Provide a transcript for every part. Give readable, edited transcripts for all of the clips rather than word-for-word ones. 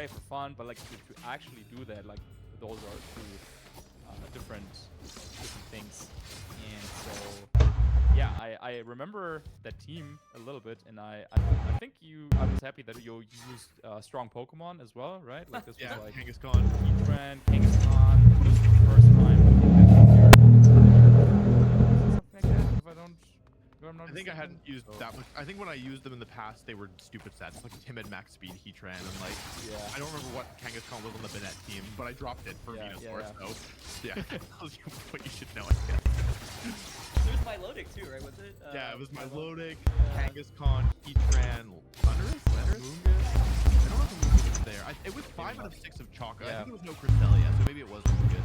play for fun, but like to actually do that, like those are two different things. And so yeah, I remember that team a little bit, and I think I was happy that you used strong Pokemon as well, right? Like this was like Kangaskhan, Heatran, Kangaskhan. This was the first time I think that something like that. If I'm not I think I hadn't mistaken. used that much. I think when I used them in the past, they were stupid sets, like Timid, Max Speed, Heatran, and like I don't remember what Kangaskhan was on the Banette team, but I dropped it for Venusaur, so yeah, that tells you what you should know, I guess. It was Milotic too, right? Was it? Yeah, it was Milotic, Kangaskhan, Heatran, Thundurus? Moongus? I don't know if the Moongus was there. It was 5 out of 6 of Chaka. I think there was no Cresselia, so maybe it was Moongus.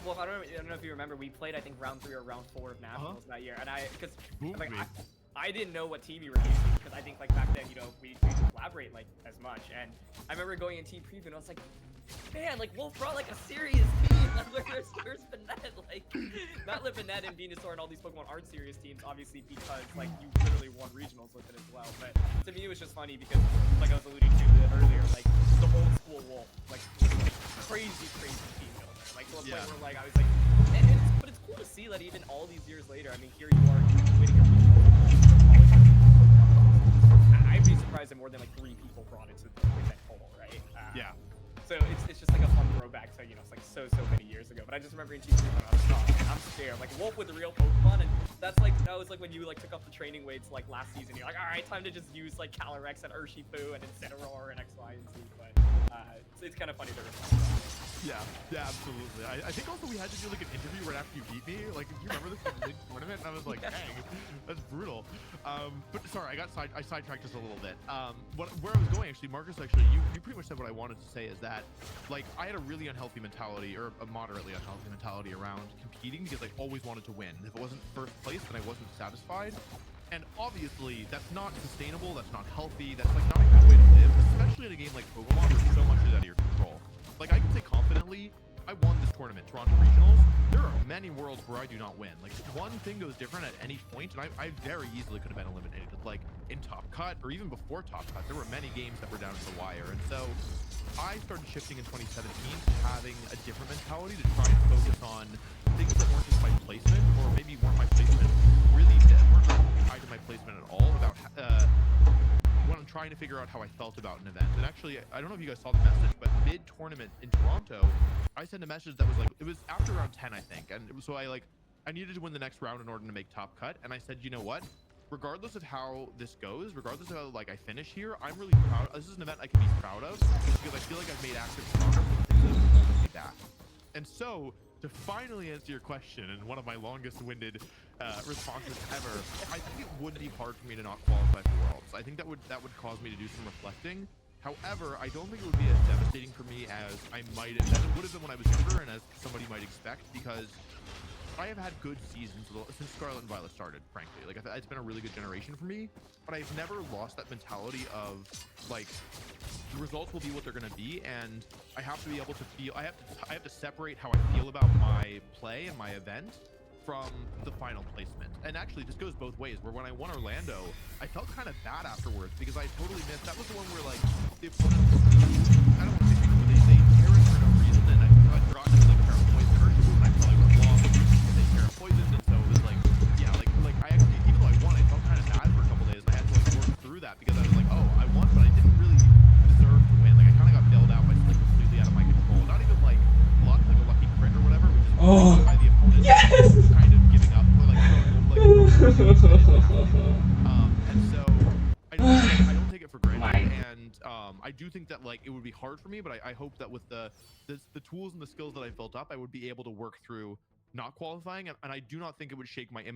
Well, I don't know if you remember, we played I think round 3 or round 4 of nationals that year, and I didn't know what team you were using because I think like back then we didn't collaborate like as much, and I remember going in team preview and I was like, man, like Wolf brought like a serious team. Like where's Banette? Like not that Banette and Venusaur and all these Pokemon aren't serious teams, obviously, because like you literally won regionals with it as well. But to me it was just funny because like I was alluding to earlier, like the old school Wolf, like crazy team builder. Like to the point where like I was like, but it's cool to see that even all these years later, I mean, here you are winning a regional. I'd be surprised if more than like 3 people brought it to the event total, right? Yeah. So it's just like a fun throwback to it's like so many years ago. But I just remember in Team 3 when I was like, I'm scared. Like Wolf with the real Pokemon, and that was like when you like took up the training weights like last season. You're like, all right, time to just use like Calyrex and Urshifu and Incineroar and X, Y, and Z. But it's kind of funny to reflect on. Yeah, absolutely. I think also we had to do like an interview right after you beat me. Like, do you remember this big tournament? And I was like, dang, that's brutal. But sorry, I sidetracked just a little bit. Where I was going actually, Marcus, you pretty much said what I wanted to say is that like I had a really unhealthy mentality, or a moderately unhealthy mentality around competing because I always wanted to win. If it wasn't first place, then I wasn't satisfied. And obviously, that's not sustainable. That's not healthy. That's like not a good way to live, especially in a game like Pokemon where so much is out of your control. Like I can say confidently, I won this tournament, Toronto Regionals. There are many worlds where I do not win. Like one thing goes different at any point, and I very easily could have been eliminated. Like in Top Cut, or even before Top Cut, there were many games that were down to the wire. And so I started shifting in 2017 to having a different mentality to try and focus on things that weren't just my placement, or maybe weren't my placement really, weren't tied to my placement at all, about when I'm trying to figure out how I felt about an event. And actually, I don't know if you guys saw the message, but mid-tournament in Toronto, I sent a message that was like, it was after round 10, I think. And it was, so I needed to win the next round in order to make Top Cut. And I said, you know what? Regardless of how this goes, regardless of how like I finish here, I'm really proud. This is an event I can be proud of because I feel like I've made active progress with things that have been holding me back. And so, to finally answer your question, and one of my longest-winded responses ever, I think it would be hard for me to not qualify for Worlds. I think that would cause me to do some reflecting. However, I don't think it would be as devastating for me as as it would have been when I was younger, and as somebody might expect, because I have had good seasons since Scarlet and Violet started, frankly. Like, it's been a really good generation for me, but I've never lost that mentality of, like, the results will be what they're going to be, and I have to be able to feel, I have to separate how I feel about my play and my event from the final placement. And actually, this goes both ways, where when I won Orlando, I felt kind of bad afterwards, because I totally missed, that was the one where, like, the opponent, I don't want to say but they carried for no reason, and I forgot to, like, Terra Poison Urshifu, and I felt like I was lost, they Terra Poisoned, and so it was like, yeah, like I actually, even though I won, I felt kind of bad for a couple days, and I had to, like, work through that, because I was like, oh, I won, but I didn't really deserve to win. Like, I kind of got bailed out by, like, completely out of my control. Not even, like, luck, like a lucky crit or whatever, which is by the opponent kind of giving up, or, like, and so, I don't take it for granted, and I do think that, like, it would be hard for me, but I hope that with the tools and the skills that I've built up, I would be able to work through not qualifying, and I do not think it would shake my image